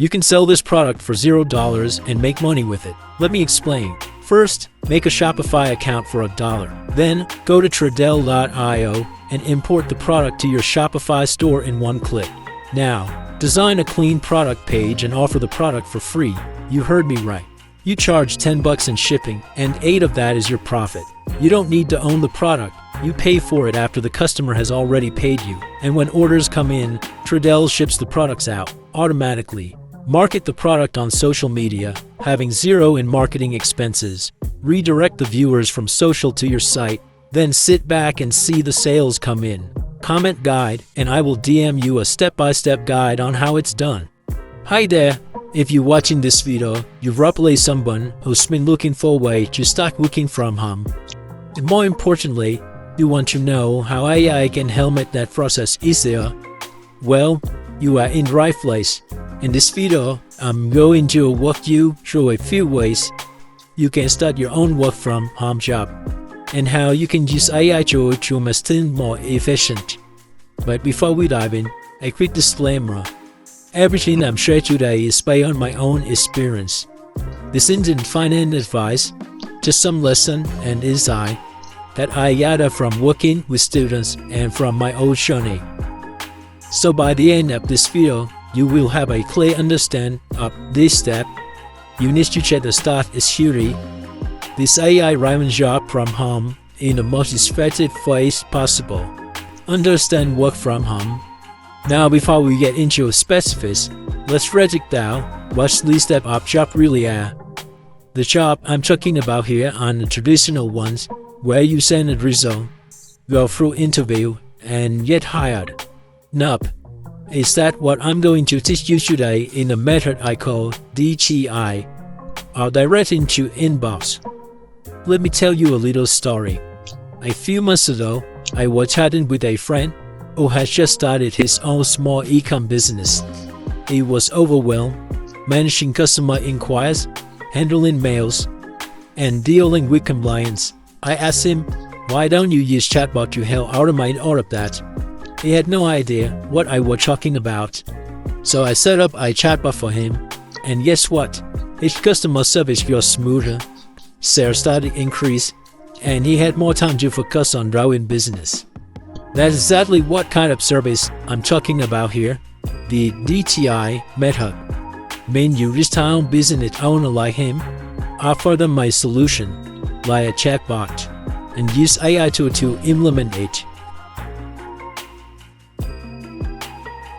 You can sell this product for $0 and make money with it. Let me explain. First, make a Shopify account for $1. Then, go to Tradell.io and import the product to your Shopify store in one click. Now, design a clean product page and offer the product for free. You heard me right. You charge $10 in shipping, and $8 of that is your profit. You don't need to own the product. You pay for it after the customer has already paid you. And when orders come in, Tradell ships the products out automatically. Market the product on social media, having zero in marketing expenses. Redirect the viewers from social to your site, then sit back and see the sales come in. Comment guide, and I will DM you a step-by-step guide on how it's done. Hi there! If you're watching this video, you're probably someone who's been looking for a way to start working from home. And more importantly, you want to know how AI can help make that process easier. Well, you are in the right place. In this video, I'm going to walk you through a few ways you can start your own work from home job and how you can use AI tools to make things more efficient. But before we dive in, a quick disclaimer. Everything I'm sharing today is based on my own experience. This isn't financial advice, just some lesson and insight that I gathered from working with students and from my own journey. So by the end of this video, you will have a clear understanding of this step. You need to check the start security. This AI running job from home in the most effective ways possible. Understand work from home. Now before we get into specifics, let's break it down what these steps of job really are. The job I'm talking about here are the traditional ones where you send a result, go through interview, and get hired. Nope. Is that what I'm going to teach you today in a method I call DTI, or direct into inbox. Let me tell you a little story. A few months ago, I was chatting with a friend who had just started his own small e-com business. He was overwhelmed, managing customer inquiries, handling mails, and dealing with compliance. I asked him, why don't you use chatbot to help automate all of that? He had no idea what I was talking about. So I set up a chatbot for him, and guess what? His customer service got smoother, sales started increase, and he had more time to focus on growing business. That's exactly what kind of service I'm talking about here. The DTI method means you reach out business owner like him, offer them a solution like a chatbot, and use AI tool to implement it.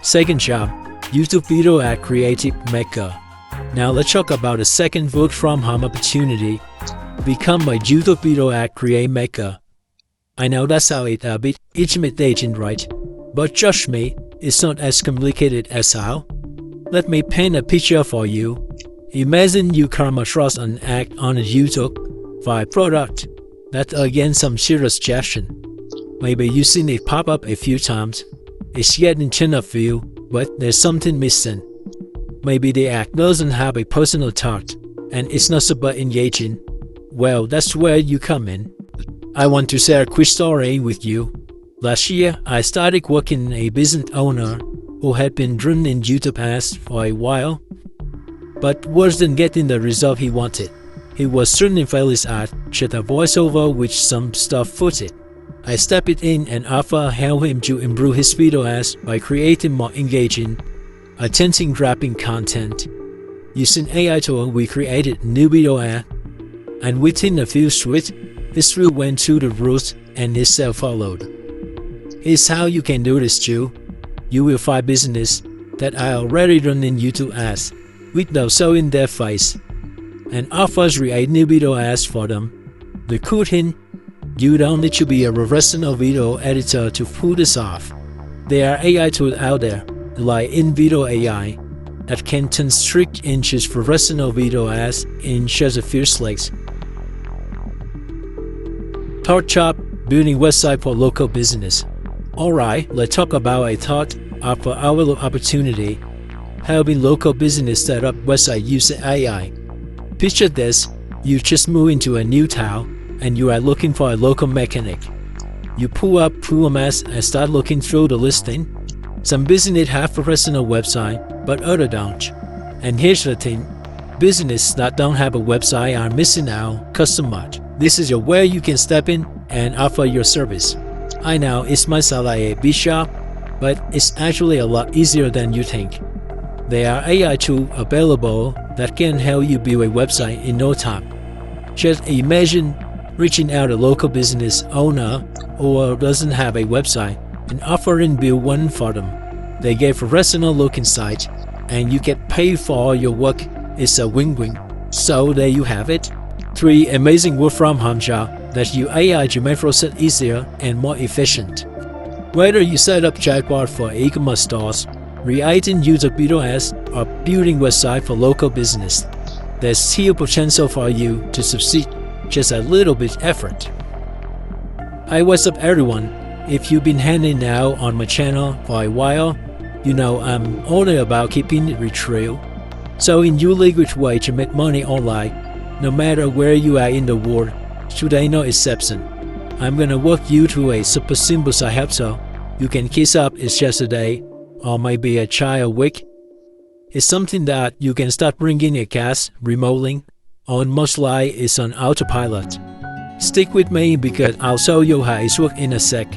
Second job, YouTube video ad creative maker. Now let's talk about the second work from home opportunity. Become a YouTube video ad creative maker. I know that sounds a bit intimidating, right? But trust me, it's not as complicated as how. Let me paint a picture for you. Imagine you come across an ad on YouTube for a product that's against some serious objection. Maybe you've seen it pop up a few times. It's getting ton of views, but there's something missing. Maybe the ad doesn't have a personal touch, and it's not super engaging. Well, that's where you come in. I want to share a quick story with you. Last year, I started working a business owner who had been running YouTube ads for a while, but wasn't getting the result he wanted. He was turning failed ad, just a voiceover with some stuff footage. I stepped in and offered help him to improve his video ads by creating more engaging, attention-grabbing content. Using AI tool, we created new video ad, and within a few weeks, his view went through the roof and his sale followed. Here's how you can do this too. You will find business that are already running YouTube ads without showing their face, and offers create new video ads for them. The cool thing, you don't need to be a professional video editor to pull this off. There are AI tools out there, like InVideo AI, that can turn strict into professional video ads in just a few clicks. Third job, building website for local business. Alright, let's talk about a thought of our opportunity, helping local business set up website using AI. Picture this, you just moved into a new town and you are looking for a local mechanic. You pull up Google Maps and start looking through the listing. Some business have professional website, but others don't. And here's the thing, businesses that don't have a website are missing out much. This is where you can step in and offer your service. I know it might sound like a big shop, but it's actually a lot easier than you think. There are AI tools available that can help you build a website in no time. Just imagine reaching out to a local business owner or doesn't have a website and offering build one for them. They get a professional looking site and you get paid for all your work. It's a win-win. So there you have it. 3 amazing work from home jobs that use AI to make process easier and more efficient. Whether you set up chatbot for e-commerce stores, creating user video ads, or building website for local business, there's still potential for you to succeed, just a little bit effort. Hi, what's up everyone? If you've been hanging out on my channel for a while, you know I'm all about keeping it real. So in your language way to make money online, no matter where you are in the world, today no exception. I'm gonna walk you through a super simple site help so you can kiss up it's just a day, or maybe a child week. It's something that you can start bringing a cash remotely, or most likely it's on autopilot. Stick with me because I'll show you how it works in a sec.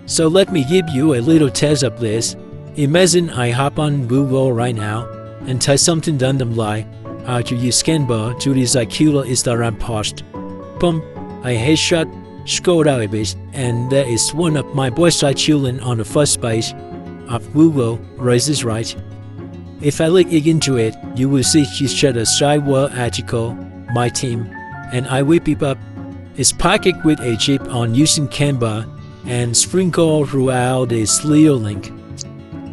So let me give you a little test of this. Imagine I hop on Google right now and type something random like how to use Canva to design cute Instagram post. Boom, I headshot, scroll down a bit, and there is one of my website chilling on the first page of Google, right is right. If I click into it, you will see just a side word article, my team, and I whip it up. It's packaged with a chip on using Canva and sprinkled throughout the Slio link.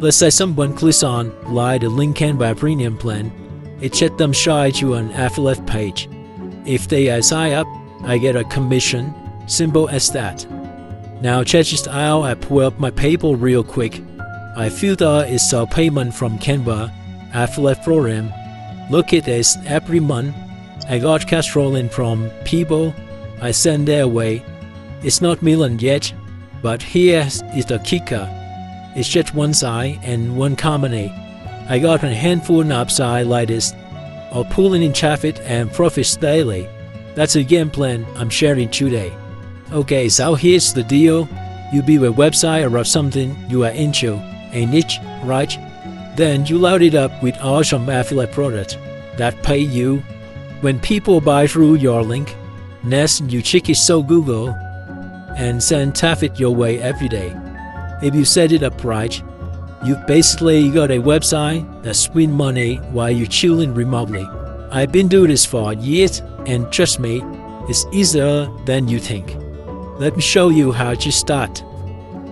Let's say someone clicks on like the link Canva premium plan, it checks them shy to an affiliate page. If they sign up, I get a commission, simple as that. Now check this out, I pull up my PayPal real quick. I filter it's a payment from Canva affiliate program. Look at this, every month I got cash rolling from people I send their way. It's not million yet, but here is the kicker. It's just one side and one company. I got a handful of upside like this, or pulling in traffic and profits daily. That's a game plan I'm sharing today. Okay, so here's the deal. You build a website around something you are into, a niche, right? Then you load it up with awesome affiliate products that pay you. When people buy through your link, next you check it so Google and send traffic your way every day. If you set it up right, you've basically got a website that spends money while you're chilling remotely. I've been doing this for years and trust me, it's easier than you think. Let me show you how to start.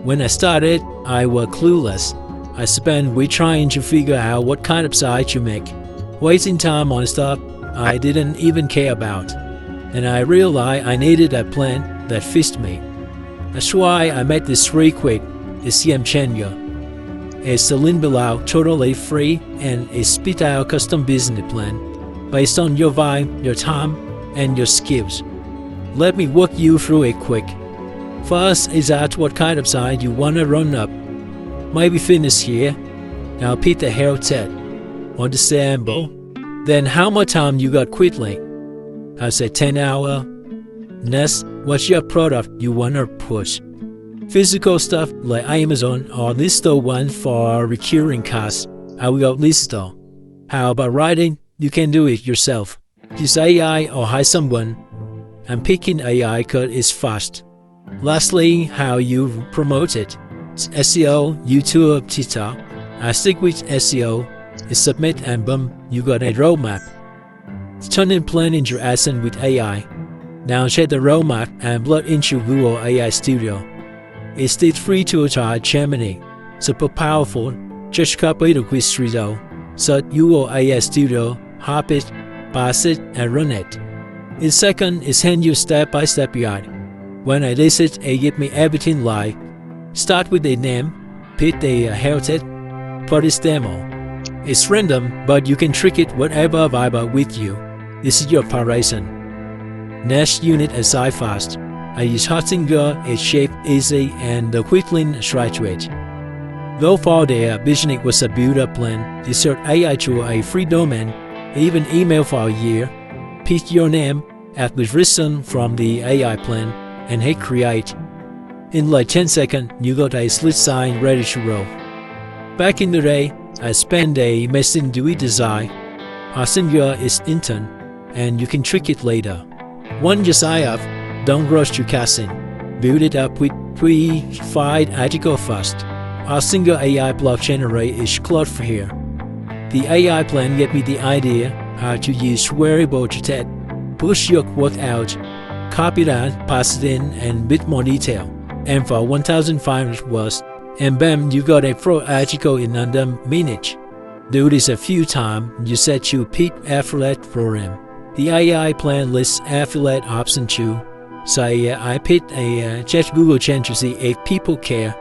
When I started, I was clueless. I spent weeks trying to figure out what kind of site to make, wasting time on stuff I didn't even care about. And I realized I needed a plan that fits me. That's why I made this free quick. It's CM Changer. It's the link below, totally free, and it spits out a custom business plan based on your vibe, your time, and your skills. Let me walk you through it quick. First is at what kind of site you want to run up. Maybe fitness here. Now pick the health tab. Understandable. Then how much time you got quickly? I say 10 hours. Next, what's your product you want to push? Physical stuff like Amazon or Listo one for recurring costs. I will go Listo. How about writing? You can do it yourself. Use AI or hire someone. I'm picking AI because it's fast. Lastly, how you promote it. It's SEO, YouTube, TikTok. I stick with SEO. It's submit and boom, you got a roadmap. Turn in plan into AdSense with AI. Now check the roadmap and plug into Google AI Studio. It's still free to try Gemini. Super powerful. Just copy the quick result. Search Google AI Studio, hop it, pass it, and run it. In second, it's hand you step-by-step guide. When I list it, it gives me everything like start with a name, pick the health tip, for this demo. It's random, but you can trick it whatever vibe with you. This is your operation. Next unit aside fast. I use Hotzinger, it's shape easy and the quick link straight to it. Though for their business was a build-up plan, insert AI to a free domain, even email for a year, pick your name, add with reason from the AI plan, and hit create. In like 10 seconds, you got a slid sign ready to roll. Back in the day, I spent a messing do it design. I'll send you its intern, and you can trick it later. One just I have, don't rush to casting. Build it up with pre-fied article first. Our single AI blockchain array is cloud for here. The AI plan gave me the idea how to use wearable to test. Push your quote out, copy that, pass it in, and a bit more detail. And for 1,500 words, and bam, you got a pro article in under minutes. Do this a few times, you set to pick affiliate program. The AI plan lists affiliate option too. So I picked a check Google Trend to see if people care.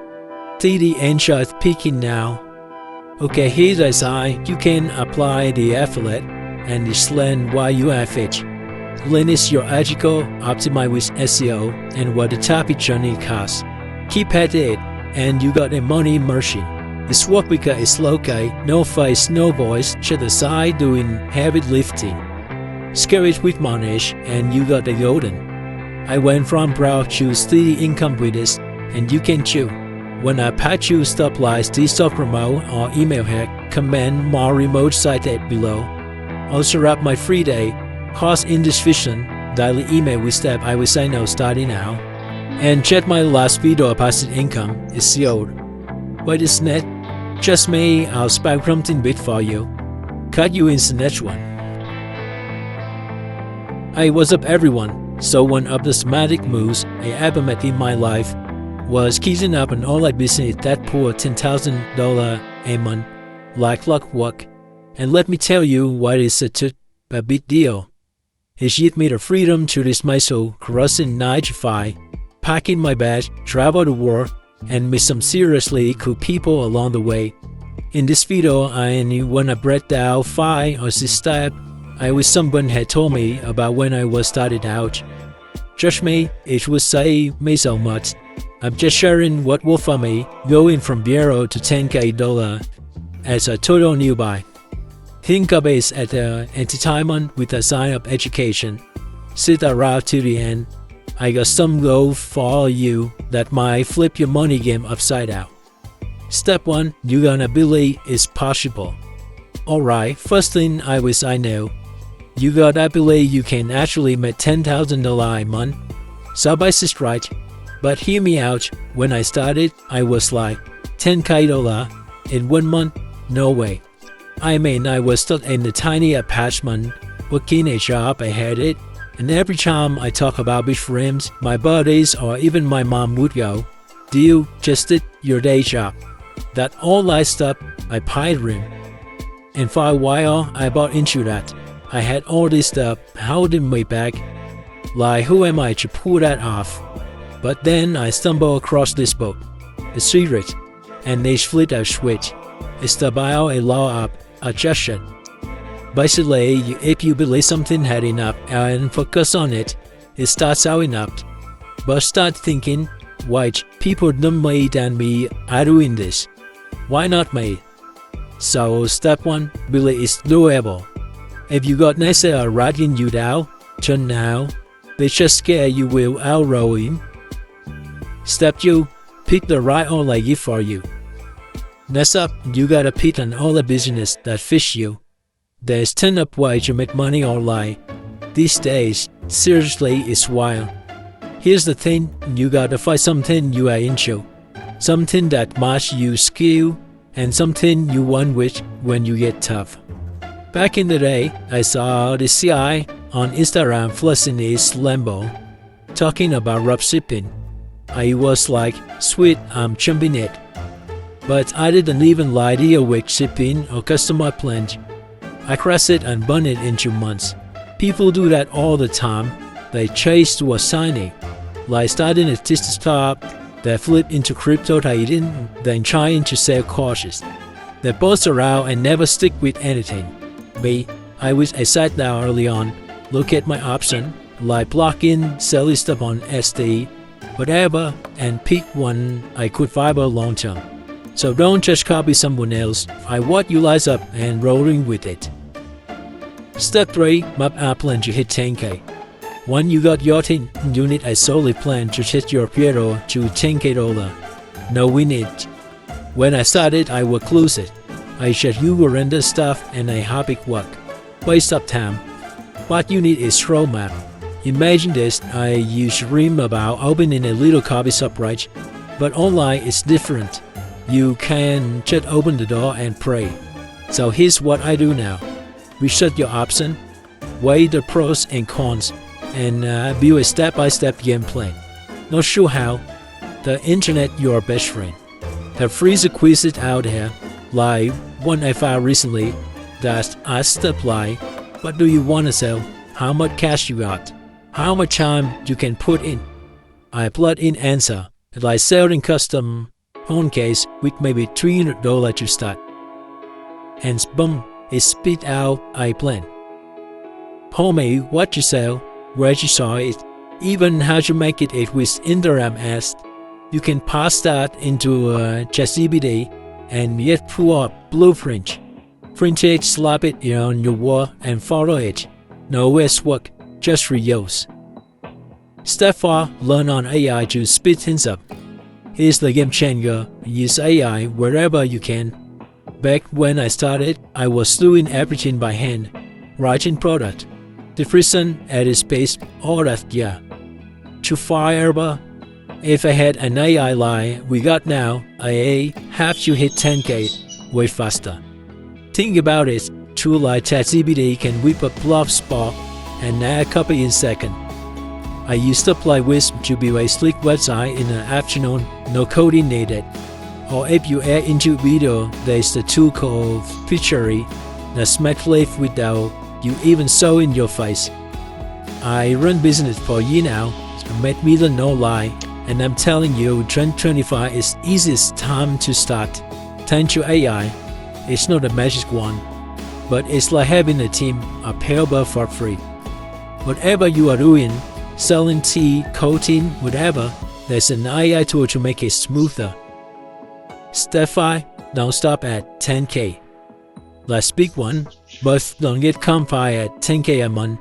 See the answer is picking now. Okay, here's a sign. You can apply the affiliate and explain why you have it. Link is your article, optimize with SEO and what the topic journey costs. Keep at it, and you got a money machine. The swap because it's local, no face, no voice, to the side doing heavy lifting. Scale it with money, and you got the golden. I went from broad to steady income with this, and you can choose. When I patch you stop lies, stop remote or email hack, command more remote cited below. Also wrap my free day, cost indiscretion, daily email with step I will say no starting now. And check my last video of passive income is sealed. Wait is net? Just me, I'll spam something bit for you. Cut you in the next one. Hey, what's up everyone? So one of the thematic moves I ever met in my life was keeping up an online business that poor $10,000 a month, like clockwork. And let me tell you why it's such a big deal. It gave me the freedom to dismantle crossing 9 to 5, pack in my bag, travel the world, and meet some seriously cool people along the way. In this video, I want to break down 5 or 6 steps I wish someone had told me about when I was started out. Trust me, it would save me so much. I'm just sharing what worked for me, going from $0 to $10K as a total newbie. Think of it as an entertainment with a sign of education. Sit around to the end. I got some gold for you that might flip your money game upside down. Step 1, you're gonna believe it's possible. Alright, first thing I wish I knew. You gotta believe you can actually make $10,000 a month. So by is right. But hear me out, when I started, I was like, $10K in 1 month? No way. I mean, I was stuck in a tiny apartment, working a job I hated, and every time I talk about big frames, my buddies or even my mom would go, "Dude, just did your day job." That all that stuff, I pied him. And for a while, I bought into that. I had all this stuff holding me back. Like, who am I to pull that off? But then I stumbled across this book, The Secret, and they flipped a switch. It's about a law of attraction. Basically, if you believe something had enough and focus on it, it starts showing up. But start thinking, wait, people dumber than me are doing this. Why not me? So step 1, believe it's doable. If you got naysayers writing you down, turn now. They just scare you will outroll him. Step 2, pick the right online gift for you. Next up, you gotta pick an online business that fits you. There's ton of ways to make money online. These days, seriously, it's wild. Here's the thing, you gotta find something you are into. Something that matches your skill, and something you want with when you get tough. Back in the day, I saw this guy on Instagram flexing his Lambo, talking about dropshipping. I was like, sweet, I'm jumping it. But I didn't even like the awake shipping or customer plan. I crashed it and burned it in 2 months. People do that all the time. They chase to a signing, like starting a TikTok stop, they flip into crypto trading, then trying to sell courses. They bounce around and never stick with anything. Me, I wish I sat down early on, look at my option, like blocking, selling stuff on SD, whatever, and pick one I could viable long term. So don't just copy someone else. Find what you light up and rolling with it. Step 3. Map a plan to hit 10K. When you got your team, you need a solid plan to hit your Piero to 10K dollar. No we need. When I started, I was close. I said you will render stuff and a hard work. Waste of time. What you need is roadmap. Imagine this, I used to dream about opening a little coffee shop, right? But online it's different. You can just open the door and pray. So here's what I do now. Research your option, weigh the pros and cons, and build a step-by-step game plan. Not sure how? The internet your best friend. The free quizzes out there, like one I found recently that asked like, what do you want to sell? How much cash you got? How much time you can put in? I plug in answer, like selling custom phone case with maybe $300 to start. And boom, it spit out a plan. Tell me what you sell, where you saw it, even how to make it with Instagram ads. You can pass that into ChatGPT and yet pull up blueprint. Print it, slap it on your wall and follow it. No guesswork, just reuse. Step 4. Learn on AI to speed things up. Here's the game changer. Use AI wherever you can. Back when I started, I was doing everything by hand. Writing product, description, edit space, all that yeah. To fireable. If I had an AI like we got now, I have to hit 10K way faster. Think about it, tool like ChatGPT can whip up blog spot and add copy in second. I used to play with to build a sleek website in the afternoon, no coding needed. Or if you add into video, there's the tool called Pictory that smack live without you even show in your face. I run business for a year now, made me no lie, and I'm telling you 2025 is easiest time to start. Thanks to AI, it's not a magic one, but it's like having a team, a payable for free. Whatever you are doing, selling tea, coding, whatever, there's an AI tool to make it smoother. Step 5. Don't stop at 10K. Let's pick one, but don't get confined at 10K a month.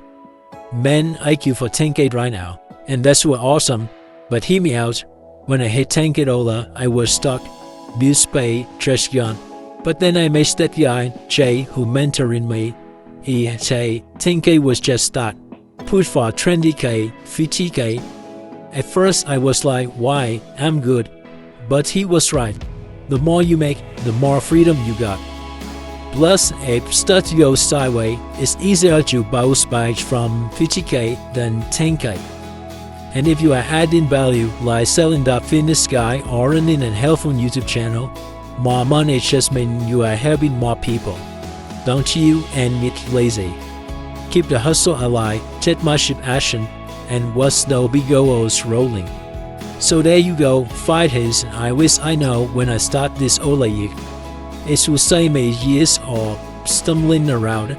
Man, IQ for 10K right now, and that's what awesome. But hear me out. When I hit 10K dollar, I was stuck. Build spay, trash gun. But then I met that guy, Jay, who mentoring me. He say 10K was just start. Push for 20K, 50K. At first I was like, why? I'm good. But he was right. The more you make, the more freedom you got. Plus, if start to go sideways, it's easier to bounce back from 50K than 10K. And if you are adding value like selling that fitness guy or running a helpful YouTube channel, more money just means you are helping more people. Don't you admit lazy. Keep the hustle alive, take massive action, and watch the big goals rolling. So there you go, 5 hits I wish I know when I start this Olayik. It will save me years of stumbling around.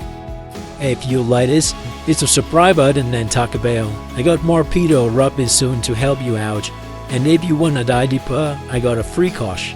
If you like this, hit the subscribe button and talk about. I got more pedo rubbing soon to help you out. And if you wanna dive deeper, I got a free course.